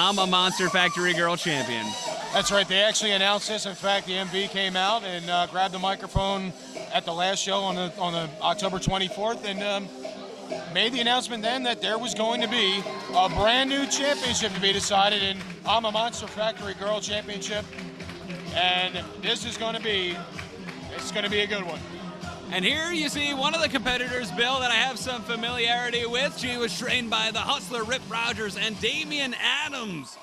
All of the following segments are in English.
I'm a Monster Factory Girl Champion. That's right. They actually announced this. In fact, the MV came out and grabbed the microphone at the last show on the October 24th and made the announcement then that there was going to be a brand new championship to be decided in I'm a Monster Factory Girl Championship, and this is going to be a good one. And here you see one of the competitors, Bill, that I have some familiarity with. She was trained by the Hustler Rip Rogers and Damian Adams.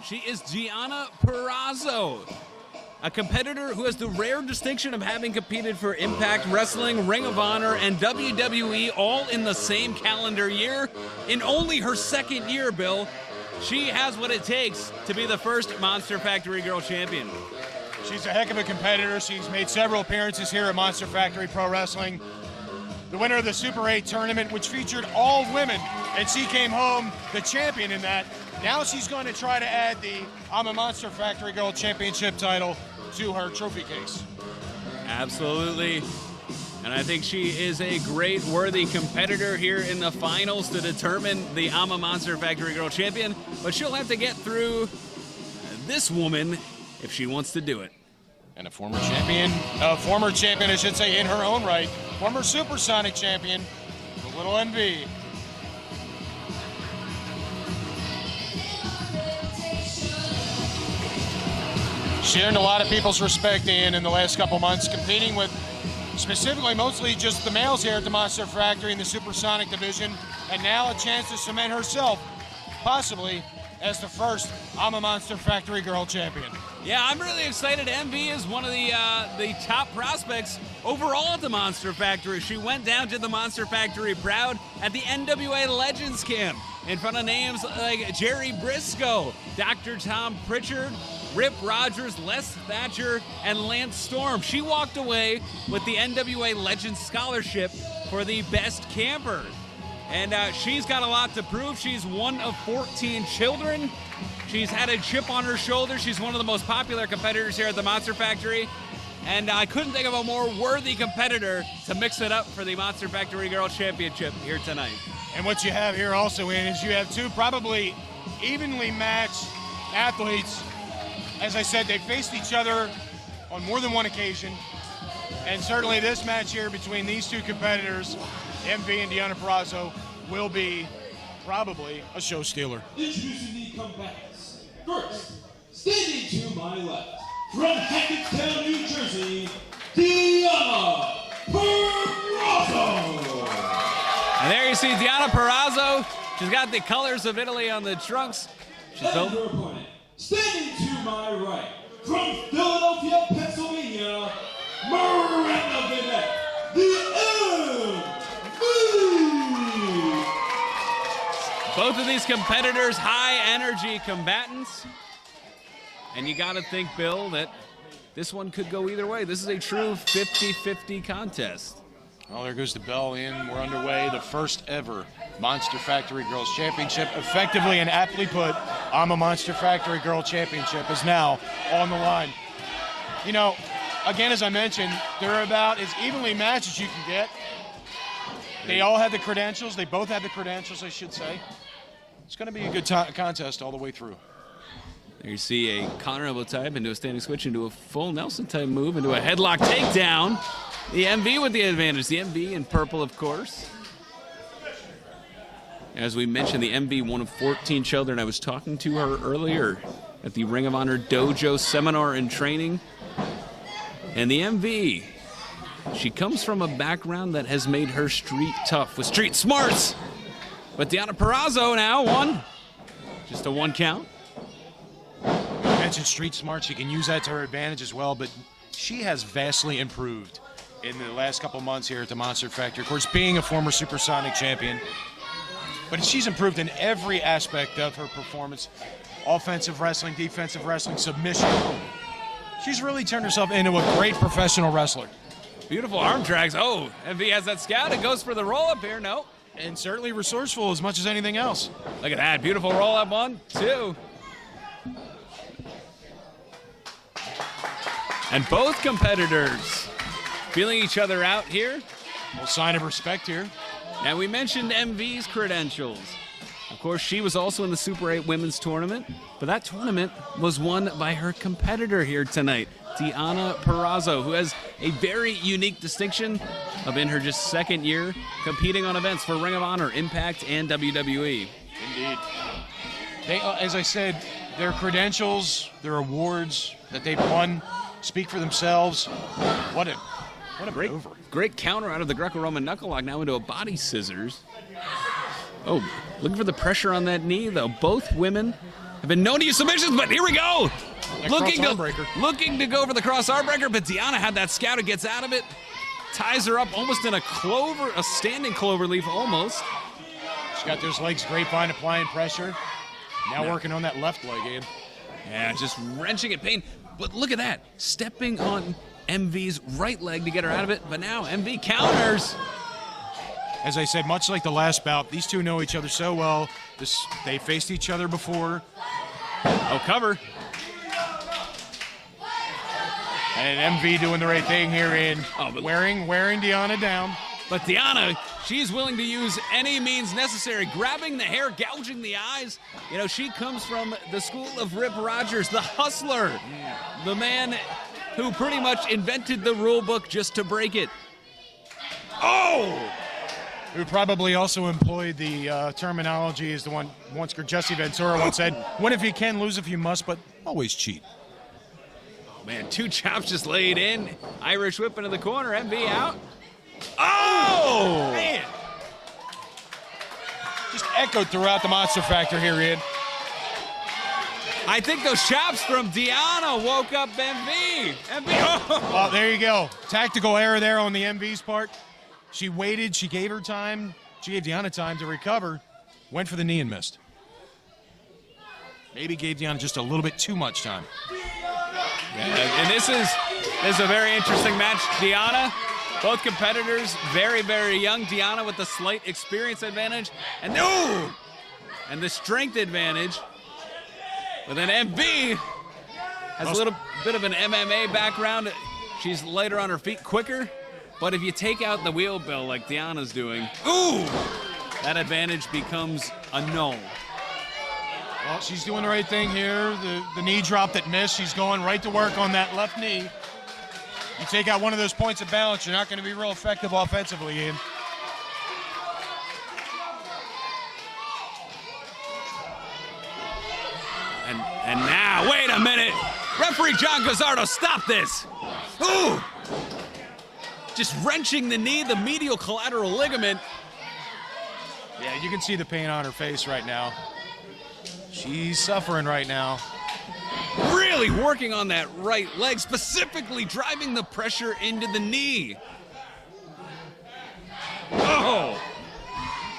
She is Deonna Purrazzo, a competitor who has the rare distinction of having competed for Impact Wrestling, Ring of Honor, and WWE all in the same calendar year. In only her second year, Bill, she has what it takes to be the first Monster Factory Girl Champion. She's a heck of a competitor. She's made several appearances here at Monster Factory Pro Wrestling. The winner of the Super 8 tournament, which featured all women, and she came home the champion in that. Now she's going to try to add the I'm a Monster Factory Girl Championship title to her trophy case. Absolutely. And I think she is a great, worthy competitor here in the finals to determine the I'm a Monster Factory Girl Champion. But she'll have to get through this woman if she wants to do it. And a former champion, I should say, in her own right, former Supersonic champion, the little MV. She earned a lot of people's respect in the last couple months, competing with specifically mostly just the males here at the Monster Factory in the Supersonic division, and now a chance to cement herself, possibly, as the first I'm a Monster Factory Girl Champion. Yeah, I'm really excited. MV is one of the top prospects overall at the Monster Factory. She went down to the Monster Factory proud at the NWA Legends Camp in front of names like Jerry Briscoe, Dr. Tom Pritchard, Rip Rogers, Les Thatcher, and Lance Storm. She walked away with the NWA Legends Scholarship for the best camper. And she's got a lot to prove. She's one of 14 children. She's had a chip on her shoulder. She's one of the most popular competitors here at the Monster Factory. And I couldn't think of a more worthy competitor to mix it up for the Monster Factory Girl Championship here tonight. And what you have here also is you have two probably evenly matched athletes. As I said, they faced each other on more than one occasion. And certainly this match here between these two competitors, MV and Deonna Purrazzo, will be probably a show stealer. Introducing the combatants. First, standing to my left, from Hackettstown, New Jersey, Deonna Purrazzo. And there you see Deonna Purrazzo. She's got the colors of Italy on the trunks. She's And your opponent, standing to my right, from Philadelphia, Pennsylvania, Miranda Vionette, the Both of these competitors, high-energy combatants. And you got to think, Bill, that this one could go either way. This is a true 50-50 contest. Well, there goes the bell in. We're underway. The first ever Monster Factory Girls Championship, effectively and aptly put, I'm a Monster Factory Girl Championship, is now on the line. You know, again, as I mentioned, they're about as evenly matched as you can get. They all have the credentials. They both have the credentials, I should say. It's going to be a good contest all the way through. There you see a Honorable type into a standing switch, into a full Nelson type move, into a headlock takedown. The MV with the advantage. The MV in purple, of course. As we mentioned, the MV, one of 14 children. I was talking to her earlier at the Ring of Honor Dojo seminar and training. And the MV, she comes from a background that has made her street tough with street smarts. But Deonna Purrazzo now just a one count. You mentioned street smart. She can use that to her advantage as well, but she has vastly improved in the last couple months here at the Monster Factory. Of course, being a former Supersonic champion, but she's improved in every aspect of her performance. Offensive wrestling, defensive wrestling, submission. She's really turned herself into a great professional wrestler. Beautiful arm drags. Oh, MV has that scout. It goes for the roll-up here. No. And certainly resourceful as much as anything else. Look at that. Beautiful roll-up. 1, 2. And both competitors feeling each other out here. Well, sign of respect here. And we mentioned MV's credentials. Of course, she was also in the Super 8 women's tournament, but that tournament was won by her competitor here tonight, Deonna Purrazzo, who has a very unique distinction of in her just second year competing on events for Ring of Honor, Impact, and WWE. Indeed. They, as I said, their credentials, their awards that they've won speak for themselves. What a maneuver. Great counter out of the Greco-Roman knuckle lock, now into a body scissors. Oh, looking for the pressure on that knee, though. Both women have been known to use submissions, but here we go. Looking to go for the cross arm breaker, but Deonna had that scout and gets out of it. Ties her up almost in a standing clover leaf almost. She's got those legs grapevine applying pressure. Now working on that left leg, Ian. Yeah, just wrenching at pain. But look at that, stepping on MV's right leg to get her out of it, but now MV counters. As I said, much like the last bout, these two know each other so well. They faced each other before. Oh, cover. And MV doing the right thing here in wearing Deonna down. But Deonna, she's willing to use any means necessary, grabbing the hair, gouging the eyes. You know, she comes from the school of Rip Rogers, the hustler, the man who pretty much invented the rule book just to break it. Oh! Who probably also employed the terminology as the one once Jesse Ventura once said, win if you can, lose if you must, but always cheat. Oh, man, two chops just laid in. Irish whip into the corner, MV out. Oh! Man! Just echoed throughout the Monster Factor here, Ian. I think those chops from Deonna woke up MV. Oh. Well, there you go. Tactical error there on the MV's part. She waited. She gave her time. She gave Deonna time to recover. Went for the knee and missed. Maybe gave Deonna just a little bit too much time. Yeah, and this is a very interesting match. Deonna, both competitors, very, very young. Deonna with the slight experience advantage. And the strength advantage. But then MV has a little bit of an MMA background. She's lighter on her feet, quicker. But if you take out the wheel bill like Deonna's doing, that advantage becomes a no. Well, she's doing the right thing here. The knee drop that missed, she's going right to work on that left knee. You take out one of those points of balance, you're not going to be real effective offensively, Ian. And now, wait a minute. Referee John Gazzardo, stop this. Ooh! Just wrenching the knee, the medial collateral ligament. Yeah, you can see the pain on her face right now. She's suffering right now. Really working on that right leg, specifically driving the pressure into the knee. Oh!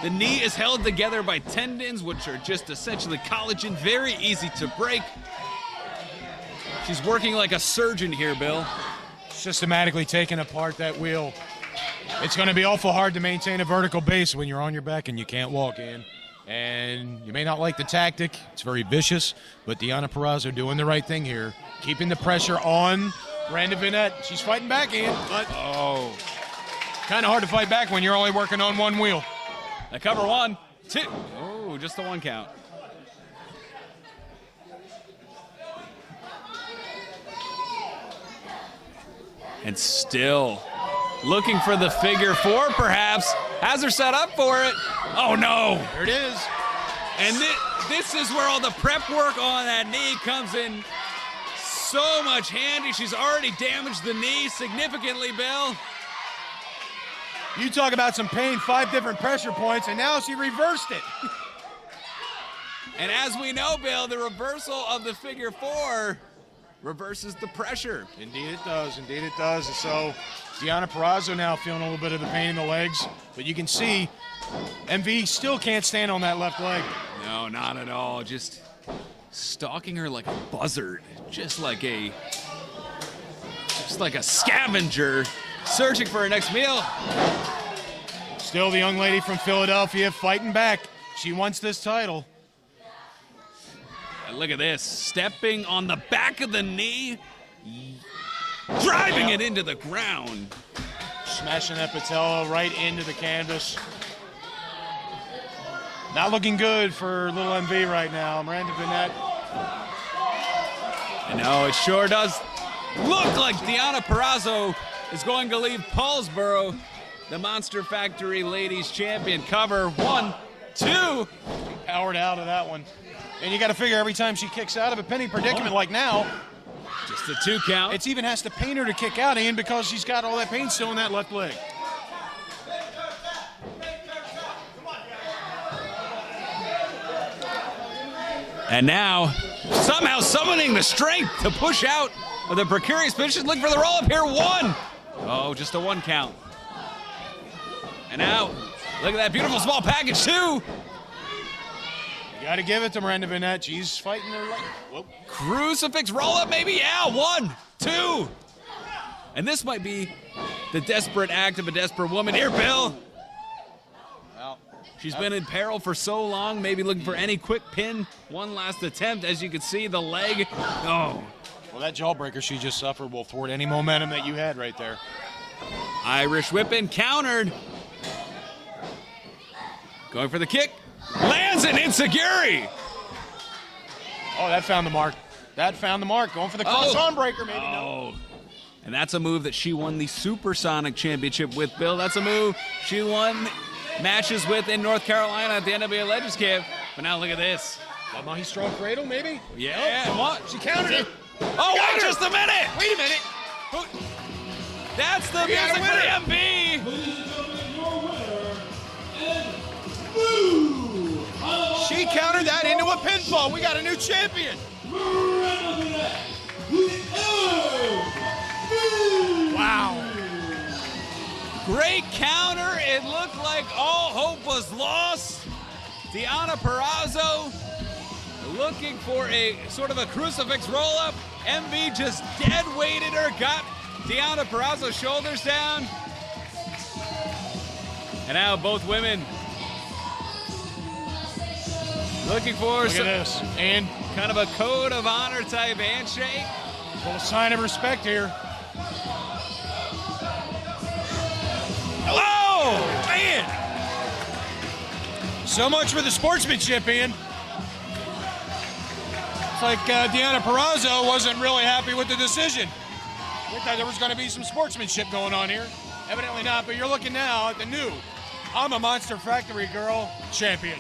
The knee is held together by tendons, which are just essentially collagen, very easy to break. She's working like a surgeon here, Bill. Systematically taking apart that wheel. It's going to be awful hard to maintain a vertical base when you're on your back and you can't walk in. And you may not like the tactic. It's very vicious, but Deonna Purrazzo doing the right thing here. Keeping the pressure on Miranda Vionette. She's fighting back, Ian, but kind of hard to fight back when you're only working on one wheel. The cover 1, 2. Oh, just the 1 count. And still looking for the figure 4, perhaps. Has her set up for it. Oh, no. There it is. And this is where all the prep work on that knee comes in so much handy. She's already damaged the knee significantly, Bill. You talk about some pain, 5 different pressure points, and now she reversed it. And as we know, Bill, the reversal of the figure 4 reverses the pressure. Indeed it does. Indeed it does. And so Deonna Purrazzo now feeling a little bit of the pain in the legs. But you can see MV still can't stand on that left leg. No, not at all. Just stalking her like a buzzard. Just like a scavenger searching for her next meal. Still the young lady from Philadelphia fighting back. She wants this title. And look at this. Stepping on the back of the knee. Driving it into the ground. Smashing that patella right into the canvas. Not looking good for little MV right now. Miranda Vionette. No, it sure does look like Deonna Purrazzo is going to leave Paulsboro, the Monster Factory Ladies Champion. Cover 1, 2. Powered out of that one. And you got to figure every time she kicks out of a pinning predicament like now, Just a 2 count. it even has to pain her to kick out, Ian, because she's got all that pain still in that left leg. And now, somehow summoning the strength to push out of the precarious position. Look for the roll-up here. 1. Oh, just a 1 count. And now, look at that beautiful small package, 2. You got to give it to Miranda Vionette. She's fighting her leg. Whoop. Crucifix roll-up, maybe. Yeah, 1, 2. And this might be the desperate act of a desperate woman. Here, Bill. Well, She's been in peril for so long, maybe looking for any quick pin. One last attempt. As you can see, the leg. Oh. well, that jawbreaker she just suffered will thwart any momentum that you had right there. Irish whip in, countered. Going for the kick. Lands an enziguri. Oh, that found the mark. That found the mark. Going for the cross arm breaker, maybe. No. Oh. And that's a move that she won the Supersonic Championship with, Bill. That's a move she won matches with in North Carolina at the NWA Legends Camp. But now look at this. La Magistral Cradle, maybe? Yeah. And what? She countered it. Oh, wait just a minute. Wait a minute. That's the We got music a for the winner. MB. Ladies and gentlemen, your winner, and blue. She countered that into a pinfall. We got a new champion. Miranda Vionette, the MV. Wow. Great counter. It looked like all hope was lost. Deonna Purrazzo looking for a sort of a crucifix roll-up. MV just dead weighted her, got Deonna Purrazzo's shoulders down. And now both women looking for Look some at this. And kind of a code of honor type handshake. a little sign of respect here. Oh, man. So much for the sportsmanship, Ian. It's like Deonna Purrazzo wasn't really happy with the decision. We thought there was going to be some sportsmanship going on here. Evidently not, but you're looking now at the new I'm a Monster Factory Girl champion.